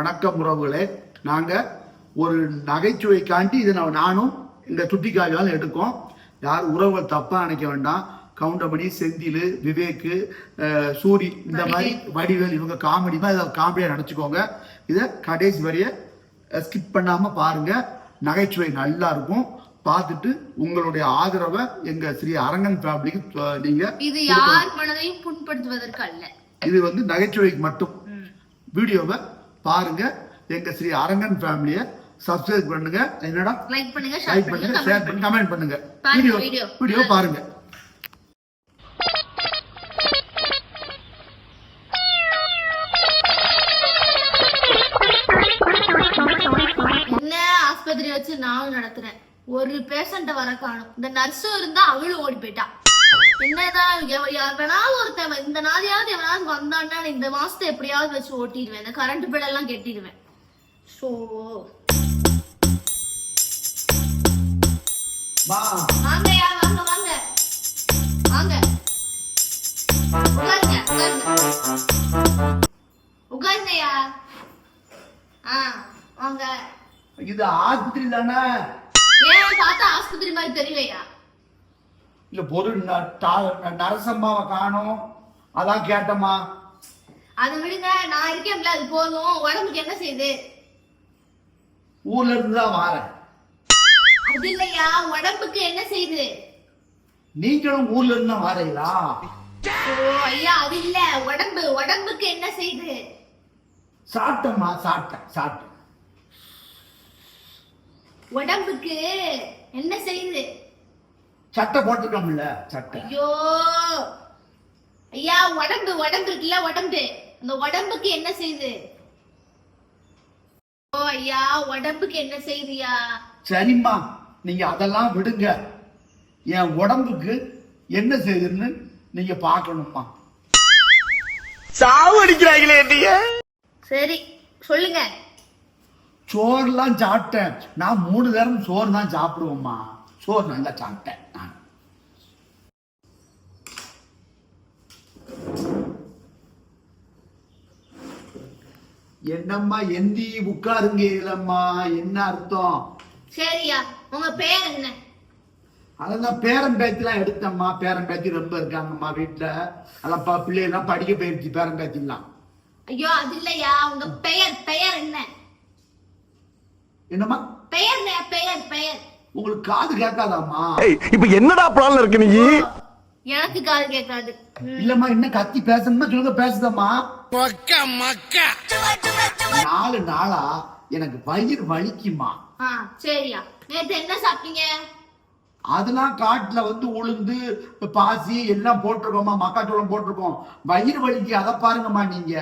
வணக்கம் உறவுகளே. நாங்கள் ஒரு நகைச்சுவைக்காண்டி இதை நானும் இந்த துட்டிக்காயால் எடுக்கோம். யார் உறவுகள் தப்பாக நினைக்க வேண்டாம். கவுண்டமணி, செந்தில், விவேக்கு, சூரி, இந்த மாதிரி வடிவேல் இவங்க காமெடி தான். இதை காமெடியாக நினச்சிக்கோங்க. இதை கடைசி வரைய ஸ்கிப் பண்ணாமல் பாருங்கள். நகைச்சுவை நல்லா இருக்கும். பார்த்துட்டு உங்களுடைய ஆதரவை எங்க ஸ்ரீ அரங்கன் ஃபேமிலிக்கு நீங்க. இது யார் மனதையும் புண்படுத்துவதற்கு அல்ல, இது வந்து நகைச்சுவைக்கு மட்டும். வீடியோவை பாருங்க. எங்க ஸ்ரீ அரங்கன் ஃபேமிலியை சப்ஸ்கிரைப் பண்ணுங்க. என்னடா லைக் பண்ணுங்க, ஷேர் பண்ணுங்க, கமெண்ட் பண்ணுங்க. வீடியோ பாருங்க. என்ன ஆஸ்பத்திரி வச்சு நானும் நடத்துறேன். ஒரு பேஷண்ட வர காணும். இந்த நர்ஸும் இருந்தா அவளும் ஓடி போயிட்டா. என்னதான் வேணாலும் ஒருத்தன் இந்த நாளையாவது எவனாவது வந்தான்னா இந்த மாசத்தை எப்படியாவது வச்சு ஓட்டிடுவேன். இந்த கரண்ட் பில் எல்லாம் கெட்டிடுவேன். ஸோ வாங்கயா, வாங்க வாங்க வாங்க, உட்காருங்க உட்காருங்கயா. வாங்க. இது ஆஸ்பத்திரி தானே? ஏன் பார்த்தா ஆஸ்பத்திரி மாதிரி தெரியலையா? இல்ல, பொருள் நரசம்மாவை காணோம், அதான் கேட்டம்மா. அதை விடுங்க, நான் இருக்கேன்ல, அது போதும். உடம்புக்கு என்ன செய்யுது? ஊர்ல இருந்து தான் வாரேன். அது இல்லையா, உடம்புக்கு என்ன செய்யுது? நீங்களும் ஊர்ல இருந்து தான் வாரீங்களா? ஓ ஐயா, அது இல்ல. உடம்புக்கு என்ன செய்யுது? சாப்பிட்டம்மா, சாப்பிட்டேன். உடம்புக்கு என்ன செய்யுது? சட்டை போட்டுட்டோம்ல, சட்டை. ஐயோ ஐயா, உடம்பு இருக்குல்ல, உடம்பு, அந்த உடம்புக்கு என்ன செய்யுது? ஓ ஐயா, உடம்புக்கு என்ன செய்யுதுயா? சரிம்மா, நீங்க அதெல்லாம் விடுங்க. என் உடம்புக்கு என்ன செய்யுதுன்னு நீங்க பாக்கணும்மா. சாவு அடிக்கிறாங்களே நீங்க. சரி சொல்லுங்க. சோறுலாம் சாப்பிட்டேன். நான் 3 நேரம் சோறு தான் சாப்பிடுவோம்மா. சோறு நல்லா சாப்பிட்டேன் நான். என்னம்மா எந்தி உட்காருங்க இல்லம்மா, என்ன அர்த்தம்? சரியா, உங்க பேர் என்ன? அதான் பேரன் பேத்திலாம் எடுத்தம்மா. பேரன் பேத்தி ரொம்ப இருக்காங்கம்மா வீட்டுல. அதான் பிள்ளைலாம் படிக்க போயிருச்சு பேரன் பேத்திலாம். ஐயோ அது இல்லையா, உங்க பெயர் என்ன? என்னம்மா பெயர்? உங்களுக்கு காது கேட்காதாம்மா? இப்ப என்னடா பிளான்ல இருக்கு நீ? எனக்கு காது கேட்காது. இல்லம்மா, என்ன கத்தி பேசணும்னா சொல்லுங்க, பேசுதம்மா. 4 நாளா எனக்கு வயிறு வலிக்குமா. சரியா, நேத்து என்ன சாப்பிட்டீங்க? அதெல்லாம் காட்டுல வந்து உளுந்து பாசி எல்லாம் போட்டிருக்கோமா, மக்காச்சோளம் போட்டிருக்கோம். வயிறு வலிக்கு அதை பாருங்கம்மா. நீங்க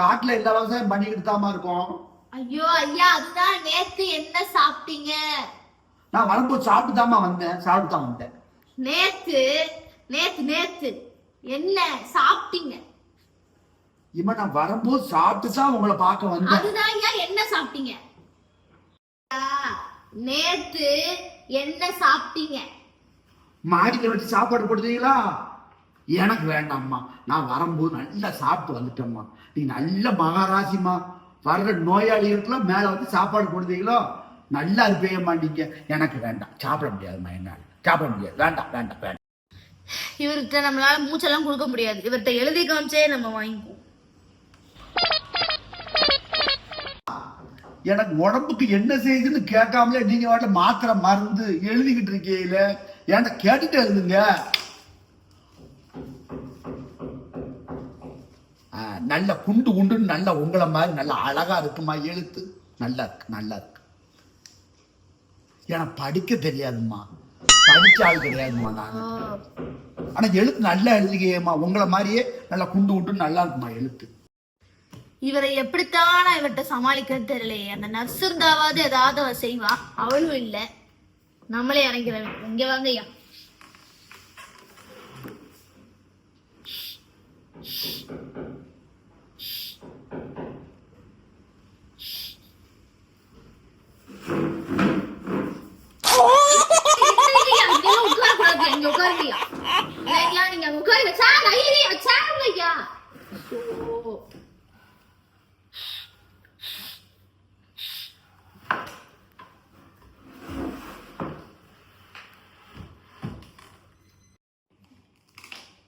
காட்டுல எல்லா விவசாயம் பண்ணிக்கிட்டு தாமா இருக்கோம். ஐயோ ஐயா, அதுதான் நேத்து என்ன சாப்பிட்டீங்க? நான் வரும்போது சாப்பிட்டு தாமா வந்தேன். நேத்து என்ன சாப்பிட்டீங்க? இம்மா, நான் வரும்போது சாப்பிட்டு தான் உங்களை பார்க்க வந்தேன். அதுதான் ஐயா, என்ன சாப்பிட்டீங்க? நேத்து என்ன சாப்பிட்டீங்க? மாடியில வச்சு சாப்பாடு போடுறீங்களா? எனக்கு வேண்டாம்மா. நான் வரும்போது நல்லா சாப்பிட்டு வந்துட்டேம்மா. நீ நல்ல மகாராசிமா. வர்ற நோயாளிகளுக்குலாம் மேல வந்து சாப்பாடு போடுறீங்களோ நல்லா இருப்பேம்மா. நீங்க எனக்கு வேண்டாம், சாப்பிட முடியாதுமா. என்னால சாப்பிட முடியாது. வேண்டாம். இவர்கிட்ட நம்மளால மூச்செல்லாம் கொடுக்க முடியாது. இவர்கிட்ட எழுதி காமிச்சே நம்ம வாங்கிக்குவோம். எனக்கு உடம்புக்கு என்ன செய்யுதுன்னு கேட்காமலே நீங்க வாட்டில மாத்திரை மருந்து எழுதிக்கிட்டு இருக்கீங்கள. ஏன்டா கேட்டுட்டு எழுதுங்க. நல்ல குண்டுன்னு நல்ல உங்களை மாதிரி நல்ல அழகா இருக்குமா. எழுத்து நல்லா இருக்கு. எனக்கு படிக்க தெரியாதுமா. படிச்ச ஆள் கிடையாதுமா நான். ஆனா எழுத்து நல்லா எழுதுகையம்மா. உங்களை மாதிரியே நல்லா குண்டு நல்லா இருக்குமா எழுத்து. இவரை எப்படித்தான இவர்கிட்ட சமாளிக்கிறது தெரியலையே. அந்த நர்ஸ் இருந்தாவது ஏதாவது அவ செய்வா, அவளும் இல்ல. நம்மளே இறங்கிறவன். இங்க வாங்க ஐயா. நீங்க உட்காருங்க. சார்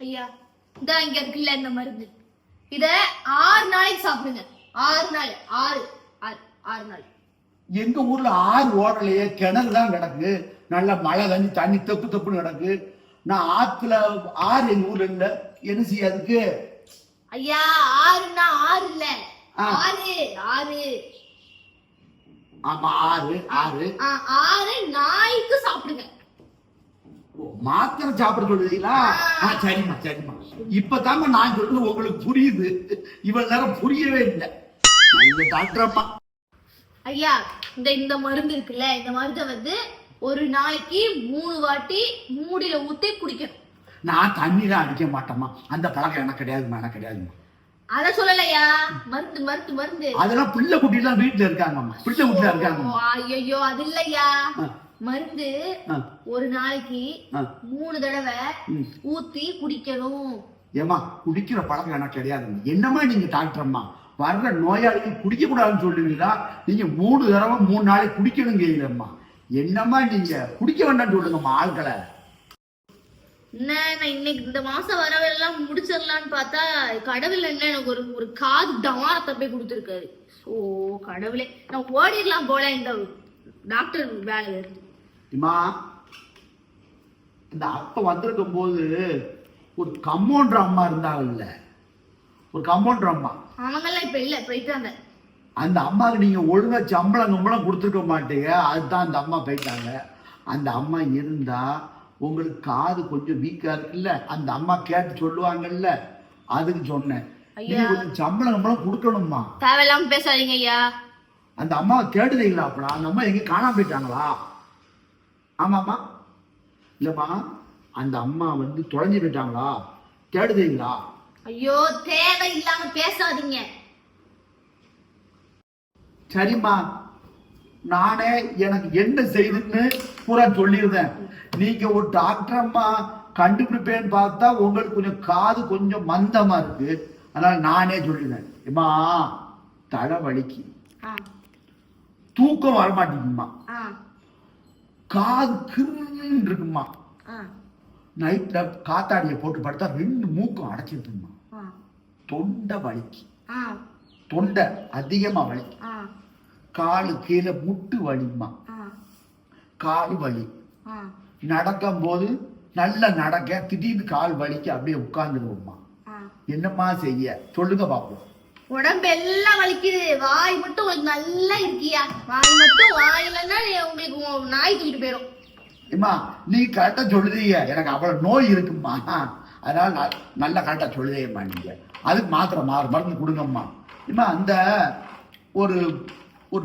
ஐயா இந்த இங்க இருக்குல்ல இந்த மருந்து, இத 6 நாளைக்கு சாப்பிடுங்க. 6 நாள், 6 நாள். எங்க ஊர்ல ஆறு ஓடலையே, கிணறு தான் கிடக்கு. நல்ல மழை தண்ணி தப்பு தப்புன்னு கிடக்கு. நான் ஆத்துல ஆறு எங்க ஊர்ல இல்ல, என்ன செய்ய அதுக்கு? ஐயா 6ன்னா 6 இல்ல, 6. ஆமா 6 நாய்க்கு சாப்பிடுங்க. மாத்திரை சாப்பிட சொல்லுவீங்களா? சரிம்மா சரிம்மா, இப்பதாம்மா நான் சொல்றது உங்களுக்கு புரியுது. இவ்வளவு நேரம் புரியவே இல்லை. டாக்டர் அம்மா ஐயா இந்த மருந்து இருக்குல்ல, இந்த மருந்தை வந்து ஒரு நாளைக்கு 3 வாட்டி மூடியில ஊத்தி குடிக்கணும். நான் தண்ணிலாம் அடிக்க மாட்டேம்மா, அந்த பழக்கம் எனக்கு கிடையாதுமா, எனக்கு கிடையாதுமா. அத சொல்லலையா, மருந்து மருந்து மருந்து. அதெல்லாம் பிள்ளை குட்டி எல்லாம் வீட்டுல இருக்காங்கம்மா, பிள்ளை குட்டில இருக்காங்க. ஐயோ அது இல்லையா, மருந்து ஒரு நாளைக்கு 3 தடவை ஊத்தி குடிக்கணும். ஏமா குடிக்கிற பழக்கம் எனக்கு கிடையாதுமா. என்னம்மா நீங்க டாக்டர் அம்மா, வர்ற நோயாளிகள் குடிக்க கூடாதுன்னு சொல்லுவீங்களா? நீங்க 3 தடவை 3 நாளைக்கு குடிக்கணுங்கம்மா. என்னம்மா நீங்க குடிக்க வேண்டாம்னு சொல்லுங்கம்மா ஆட்களை. என்ன நான் இன்னைக்கு இந்த மாசம் வரவெல்லாம் முடிச்சிடலான்னு பார்த்தா கடவுள் என்ன எனக்கு ஒரு காது டமாரத்தை போய் கொடுத்துருக்காரு. ஓ கடவுளே, நான் ஓடிடலாம் போல இந்த டாக்டர் வேலை இருந்து. இம்மா இந்த அப்ப வந்திருக்கும் போது ஒரு கம்பவுண்டர் அம்மா இருந்தாங்கல்ல, ஒரு கம்பவுண்டர் அம்மா, அவங்கெல்லாம் இப்ப இல்ல, போயிட்டாங்க. அந்த அம்மாவுக்கு நீங்க ஒழுங்கா சம்பளம் கொடுத்துருக்க மாட்டீங்க, அதுதான் அந்த அம்மா போயிட்டாங்க. அந்த அம்மா இருந்தா உங்களுக்கு காது கொஞ்சம் வீக்கா இருக்குல்ல, அந்த அம்மா கேட்டு சொல்லுவாங்கல்ல, அதுக்கு சொன்னேன். நீங்க கொஞ்சம் சம்பளம் கொடுக்கணும்மா. தேவையில்லாம பேசாதீங்க ஐயா. அந்த அம்மாவை தேடுதீங்களா? அப்படா அந்த அம்மா எங்க காணாம போயிட்டாங்களா? ஆமாம்மா இல்லம்மா, அந்த அம்மா வந்து தொலைஞ்சு போயிட்டாங்களா? தேடுதீங்களா? ஐயோ தேவையில்லாம பேசாதீங்க. சரிம்மா, நானே எனக்கு என்ன செய்யுதுன்னு பூரா சொல்லியிருந்தேன். நீங்க ஒரு டாக்டர் அம்மா கண்டுபிடிப்பேன்னு பார்த்தா உங்களுக்கு கொஞ்சம் காது கொஞ்சம் மந்தமா இருக்கு, அதனால நானே சொல்லிடுறேன். ஏமா தலை வலிக்கு, தூக்கம் வரமாட்டேங்குமா, காது கிருன்னு இருக்குமா, நைட்ல காத்தாடியை போட்டு படுத்தா 2 மூக்கும் அடைச்சிருக்குமா, தொண்டை வலிக்கு, தொண்டை அதிகமா வலிக்கு, காலு கீழே முட்டு வலிமா, கால் வலி, நடக்கும் போது நல்ல நடக்க திடீர்னு கால் வலிக்கு அப்படியே உட்கார்ந்துருவோம்மா. என்னம்மா செய்ய சொல்லுங்க பாப்போம். உடம்பு எல்லாம் வலிக்குது, வாய் மட்டும் உங்களுக்கு நல்லா இருக்கியா? வாய் மட்டும், வாயிலன்னா உங்களுக்கு நாய் தூக்கிட்டு போயிடும். ஏம்மா நீ கரெக்டா சொல்லுதீங்க, எனக்கு அவ்வளவு நோய் இருக்குமா, அதனால நல்லா கரெக்டா சொல்லுதேம்மா. நீங்க அதுக்கு மாத்திரை மருந்து கொடுங்கம்மா. ஏம்மா அந்த ஒரு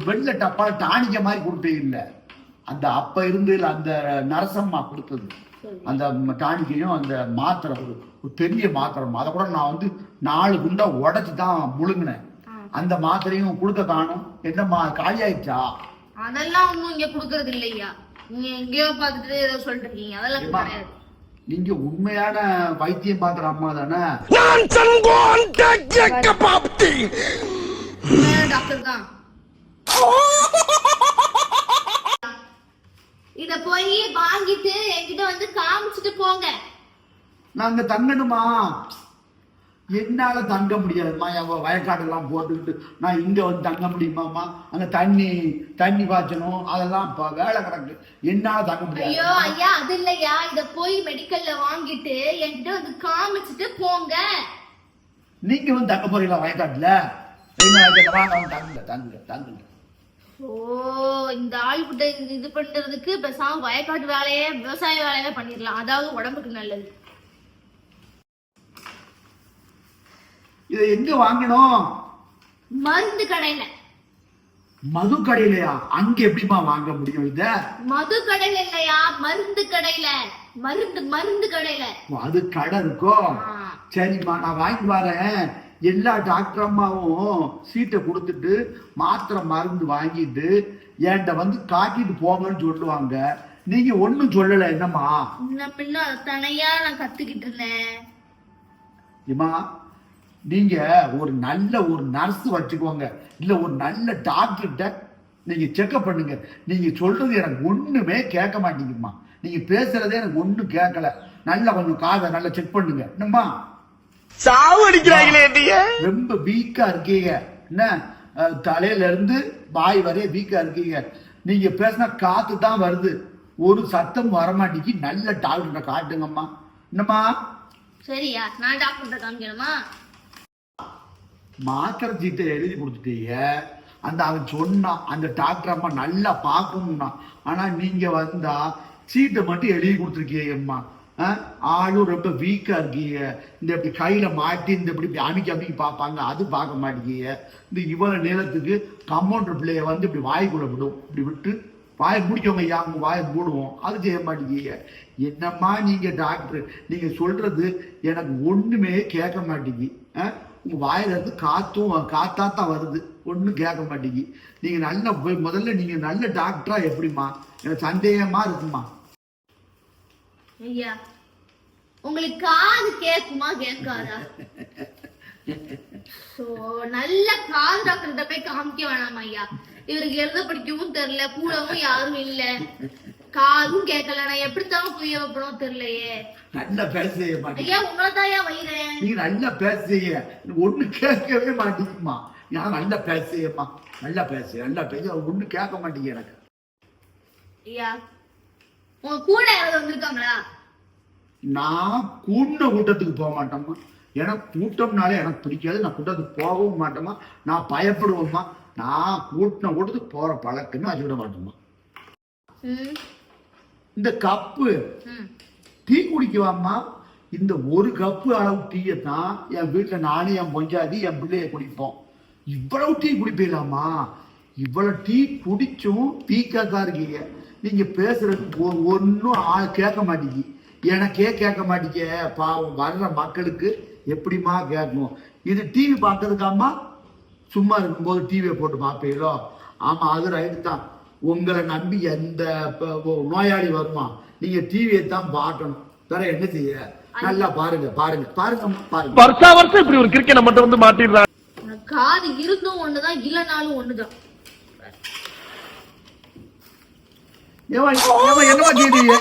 வெள்ள டப்பா டானிக்க மாதிரி கொடுப்பீங்கல்ல, அந்த அப்ப இருந்து அந்த நரசம்மா கொடுத்தது அந்த டானிக்கையும் அந்த மாத்திரை, ஒரு பெரிய மாத்திரை, அதை கூட நான் வந்து 4 குண்டா உடைச்சு தான் முழுங்கினேன். அந்த மாத்திரையும் கொடுக்க காணும். என்னம்மா காலி ஆயிடுச்சா? அதெல்லாம் ஒண்ணும் இங்க குடுக்கறது இல்லையா, நீங்க எங்கேயோ பாத்துட்டு ஏதோ சொல்லிட்டு இருக்கீங்க, அதெல்லாம் கிடையாது. நீங்க உண்மையான வைத்தியம் பாக்குற அம்மா தானே? டாக்டர் தான். இத போய் வாங்கிட்டு என்கிட்ட வந்து காமிச்சிட்டு போங்க. நாங்க தங்கணுமா? என்னால தங்க முடியாதுமா, வயக்காடெல்லாம் போட்டுக்கிட்டு நான் இங்க வந்து தங்க முடியுமாமா? அங்க தண்ணி பாய்ச்சணும், அதெல்லாம் வேலை கிடக்கு, என்னால தங்க முடியாது. ஐயோ ஐயா அது இல்லையா, இத போய் மெடிக்கல்ல வாங்கிட்டு என்கிட்ட வந்து காமிச்சிட்டு போங்க. நீங்க வந்து தங்க போறீங்களா வயக்காட்டுல? தங்குங்க. ஓ இந்த ஆள் கிட்ட இது பண்றதுக்கு பேசாம வயக்காட்டு வேலையே விவசாய வேலையே பண்ணிடலாம், அதாவது உடம்புக்கு நல்லது. இதை எங்க வாங்கணும்? மருந்து கடையில. மது கடையிலயா? அங்க எப்படிமா வாங்க முடியும் இத? மது கடையில இல்லையா, மருந்து கடையில. மருந்து கடையில. அது கடை இருக்கோ? சரிம்மா நான் வாங்கி வரேன். எல்லா டாக்டர் அம்மாவும் சீட்டை கொடுத்துட்டு மாத்திரை மருந்து வாங்கிட்டு என்கிட்ட வந்து காட்டிட்டு போங்கன்னு சொல்லுவாங்க. நீங்க ஒண்ணும் சொல்லல. என்னம்மா தனையா நான் கத்துக்கிட்டு இருந்தேன். ஏமா நீங்க ஒரு நல்ல ஒரு நர்ஸ் வச்சுக்கோங்க, இல்ல ஒரு நல்ல டாக்டர்கிட்ட நீங்க செக்அப் பண்ணுங்க. நீங்க சொல்றது எனக்கு ஒண்ணுமே கேட்க மாட்டீங்கம்மா, நீங்க பேசுறதே எனக்கு ஒண்ணும் கேட்கல. நல்லா கொஞ்சம் காதை நல்லா செக் பண்ணுங்க என்னம்மா சாவு அடிக்கிறாங்களே ரொம்ப வீக்கா இருக்கீங்க என்ன தலையில இருந்து வாய் வரைய வீக்கா இருக்கீங்க நீங்க பேசினா காத்து தான் வருது ஒரு சத்தம் வரமாட்டேங்கி நல்ல டாக்டரை காட்டுங்கம்மா என்னம்மா சரியா நான் டாக்டர் காமிக்கணுமா மாத்திரை சீட்டை எழுதி கொடுத்துட்டீங்க அந்த அவன் சொன்னான் அந்த டாக்டர் அம்மா நல்லா பார்க்கணும்னா ஆனா நீங்க வந்தா சீட்டை மட்டும் எழுதி கொடுத்துருக்கீங்கம்மா ஆளும் ரொம்ப வீக்கா இருக்கீங்க இந்த இப்படி கையில மாட்டி இந்த இப்படி அமைக்கி பார்ப்பாங்க அது பார்க்க மாட்டேங்க இந்த இவ்வளவு நேரத்துக்கு கம்பவுண்டர் பிள்ளைய வந்து இப்படி வாய்க்குள்ள விடும் இப்படி விட்டு வாயை முடிக்கவங்க ஐயா உங்க வாயை மூடுவோம் அது செய்ய மாட்டேங்க என்னம்மா நீங்க டாக்டர் நீங்க சொல்றது எனக்கு ஒண்ணுமே கேட்க மாட்டேங்கி உங்க வாயில இருந்து காத்தாத்தான் வருது ஒண்ணும் கேட்க மாட்டேங்கி நீங்க நல்ல முதல்ல நீங்க நல்ல டாக்டரா எப்படிமா எனக்கு சந்தேகமா இருக்குமா ஐயா உங்களுக்கு காது கேக்குமா கேட்காதா சோ நல்ல காது டாக்டர் போய் காமிக்க வேணாம் ஐயா இவருக்கு எழுத படிக்கவும் தெரியல கூடவும் யாரும் இல்ல காதும் கேட்கல நான் எப்படித்தான் புரிய வைப்பணும் தெரியலையே நல்லா பேச மாட்டேங்க ஐயா உங்களதான் வைறேன் நீங்க நல்லா பேசுறீங்க ஒண்ணு கேட்கவே மாட்டேங்குமா நான் நல்லா பேசுமா நல்லா பேச ஒண்ணு கேட்க மாட்டேங்க எனக்கு ஐயா உங்க கூட யாராவது வந்திருக்காங்களா நான் கூட்டத்துக்கு போக மாட்டேம்மா எனக்கு கூட்டம்னாலே எனக்கு பிடிக்காது நான் கூட்டத்துக்கு போகவும் மாட்டேம்மா நான் பயப்படுவேம்மா நான் கூட்டத்துக்கு போற பழக்கமே வச்சுவிட மாட்டேம்மா இந்த கப்பு டீ குடிக்குவாம்மா இந்த ஒரு கப்பு அளவு டீயை தான் என் வீட்டுல நானே என் பொஞ்சாதி என் பிள்ளைய குடிப்போம் இவ்வளவு டீ குடிப்பீங்களாமா இவ்வளவு டீ குடிச்சும் டீக்கா தான் இருக்கீங்க நீங்க பேசுறது ஒன்னும் கேட்க மாட்டீங்க எனக்கே கேட்க மாட்டீங்க பாவம் வர்ற மக்களுக்கு எப்படிமா கேட்கணும் இது டிவி பார்க்கறதுக்காமா சும்மா இருக்கும்போது டிவியை போட்டு பார்ப்பீங்களோ ஆமா அது ரைட்டு தான் உங்களை நம்பி எந்த நோயாளி வருமா நீங்க டிவியை தான் பார்க்கணும் வேற என்ன செய்ய நல்லா பாருங்க வருஷம் இப்படி ஒரு கிரிக்கெட் மட்டும் வந்து மாட்டிடுறாங்க காது இருந்தும் ஒண்ணுதான் இல்லனாலும் ஒண்ணுதான் என்னவா செய்றீங்க